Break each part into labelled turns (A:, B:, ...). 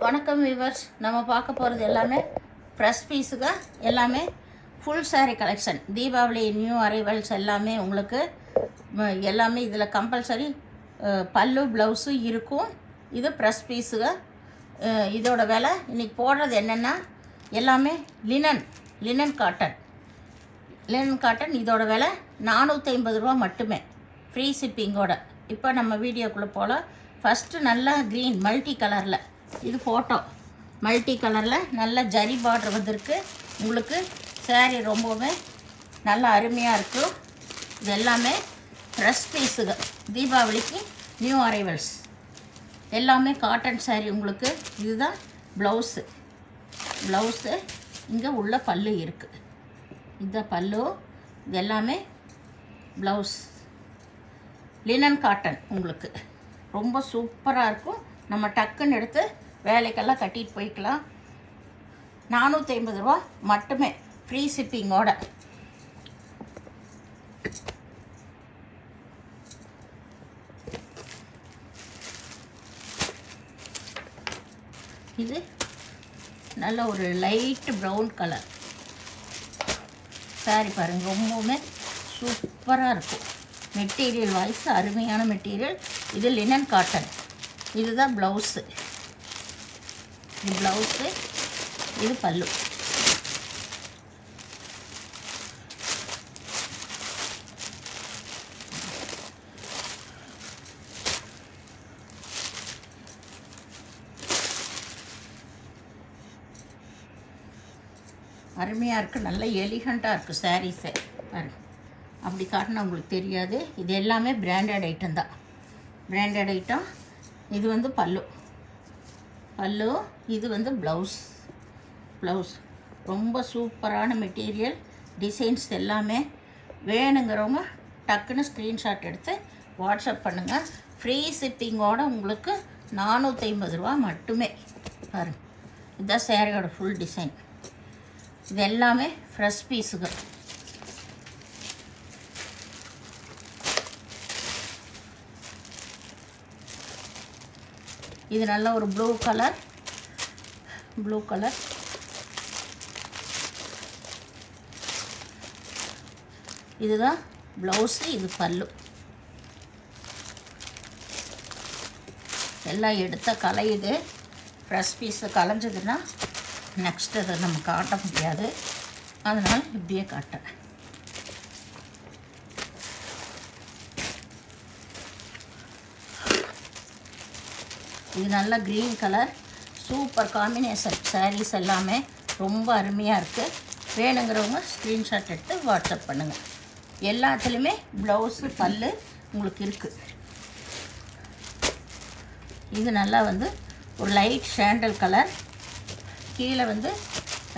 A: வணக்கம் வியூவர்ஸ். நம்ம பார்க்க போகிறது எல்லாமே ப்ரெஸ் பீஸுங்க. எல்லாமே full sari collection. Deepavali new arrivals எல்லாமே உங்களுக்கு எல்லாமே இதில் கம்பல்சரி பல்லு ப்ளவுஸும் இருக்கும். இது ப்ரெஸ் பீஸுங்க. இதோட விலை இன்றைக்கி போடுறது என்னென்னா எல்லாமே லினன் காட்டன். இதோட விலை 450 ரூபா மட்டுமே, ஃப்ரீ ஷிப்பிங்கோட. இப்போ நம்ம வீடியோக்குள்ளே போல் ஃபஸ்ட்டு நல்லா க்ரீன் மல்டி கலரில், இது ஃபோட்டோ மல்டி கலரில் நல்ல ஜரி பார்டர் வந்திருக்கு. உங்களுக்கு சாரீ ரொம்பவுமே நல்லா அருமையாக இருக்கும். இது எல்லாமே ப்ரெஸ் பீஸுங்க. தீபாவளிக்கு நியூ அரைவல்ஸ் எல்லாமே காட்டன் சாரீ. உங்களுக்கு இதுதான் ப்ளவுஸு. இங்கே உள்ள பல்லு இருக்குது. இதுதான் பல்லு. இது எல்லாமே ப்ளவுஸ். லினன் காட்டன் உங்களுக்கு ரொம்ப சூப்பராக இருக்கும். நம்ம டக்குன்னு எடுத்து வேலைக்கெல்லாம் கட்டிட்டு போய்க்கலாம். 450 ரூபா மட்டுமே, ஃப்ரீ ஷிப்பிங்கோட. இது நல்ல ஒரு லைட் ப்ரௌன் கலர் சாரி பாருங்கள், ரொம்பவுமே சூப்பராக இருக்கும். மெட்டீரியல் வாய்ஸ் அருமையான மெட்டீரியல். இது லினன் காட்டன். இதுதான் ப்ளவுஸு. இது பல்லு. அருமையாக இருக்குது. நல்ல எலிகண்ட்டாக இருக்குது சாரீஸு பாருங்கள். அப்படி காட்டினா உங்களுக்கு தெரியாது. இது எல்லாமே பிராண்டட் ஐட்டம் தான். Branded item. இது வந்து பல்லு. இது வந்து ப்ளவுஸ். ரொம்ப சூப்பரான மெட்டீரியல். டிசைன்ஸ் எல்லாமே வேணுங்கிறவங்க டக்குன்னு ஸ்க்ரீன்ஷாட் எடுத்து வாட்ஸ்அப் பண்ணுங்கள். ஃப்ரீ ஷிப்பிங்கோட உங்களுக்கு 450 ரூபா மட்டுமே. பாருங்கள், இதுதான் சேரீயோட ஃபுல் டிசைன். இது எல்லாமே ஃப்ரெஷ் பீஸுங்க. இது நல்ல ஒரு ப்ளூ கலர். இதுதான் ப்ளவுஸு. இது பல்லு. எல்லாம் எடுத்த கலையுது. ஃப்ரெஷ் பீஸு கலைஞ்சதுன்னா நெக்ஸ்ட் அதை நம்ம காட்ட முடியாது. அதனால் இப்படியே காட்டுறேன். இது நல்ல green colour. Super combination. Saris எல்லாமே ரொம்ப அருமையாக இருக்குது. வேணுங்கிறவங்க ஸ்க்ரீன்ஷாட் எடுத்து வாட்ஸ்அப் பண்ணுங்கள். எல்லாத்துலேயுமே ப்ளவுஸு பல்லு உங்களுக்கு இருக்குது. இது நல்லா வந்து ஒரு லைட் சாண்டல் கலர். கீழே வந்து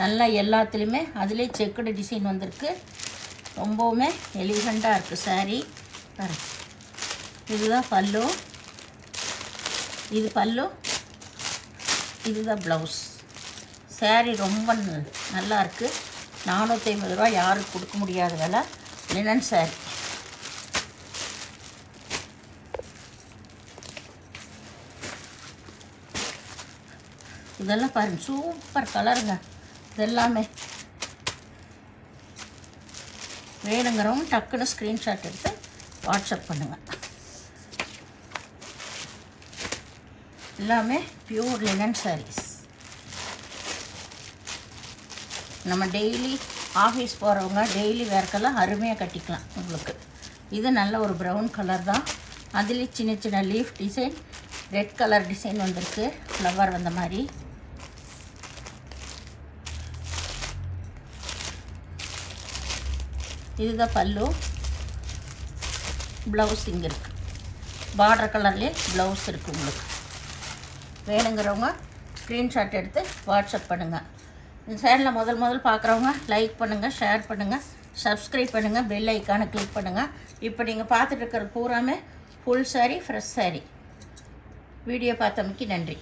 A: நல்லா எல்லாத்துலேயுமே அதிலே செக்குடு டிசைன் வந்திருக்கு. ரொம்பவுமே எலிகண்ட்டாக இருக்குது சாரீ. இதுதான் பல்லு. இது பல்லு. இதுதான் ப்ளவுஸ். சாரீ ரொம்ப நல்லா இருக்குது. 450 ரூபா யாரும் கொடுக்க முடியாத விலை. லினன் சாரீ. இதெல்லாம் பாருங்கள், சூப்பர் கலருங்க. இதெல்லாமே வேணுங்கிறவங்க டக்குன்னு ஸ்க்ரீன்ஷாட் எடுத்து வாட்ஸ்அப் பண்ணுங்கள். எல்லாமே பியூர் லினன் சாரீஸ். நம்ம டெய்லி ஆஃபீஸ் போகிறவங்க டெய்லி வேர்க்கெல்லாம் அருமையாக கட்டிக்கலாம் உங்களுக்கு. இது நல்ல ஒரு ப்ரௌன் கலர் தான். அதுலேயே சின்ன சின்ன leaf design, red colour design வந்திருக்கு. ஃப்ளவர் வந்த மாதிரி. இதுதான் பல்லு. ப்ளவுஸ் இங்கே இருக்குது. பார்டர் கலர்லேயே ப்ளவுஸ் இருக்குது உங்களுக்கு. வேணுங்கிறவங்க ஸ்க்ரீன்ஷாட் எடுத்து வாட்ஸ்அப் பண்ணுங்கள். இந்த சேனலில் முதல் பார்க்குறவங்க லைக் பண்ணுங்கள், ஷேர் பண்ணுங்கள், சப்ஸ்கிரைப் பண்ணுங்கள், பெல் ஐக்கானை கிளிக் பண்ணுங்கள். இப்போ நீங்கள் பார்த்துட்டு இருக்கிறது பூராமே full sari, fresh sari. Video பார்த்தமைக்கு நன்றி.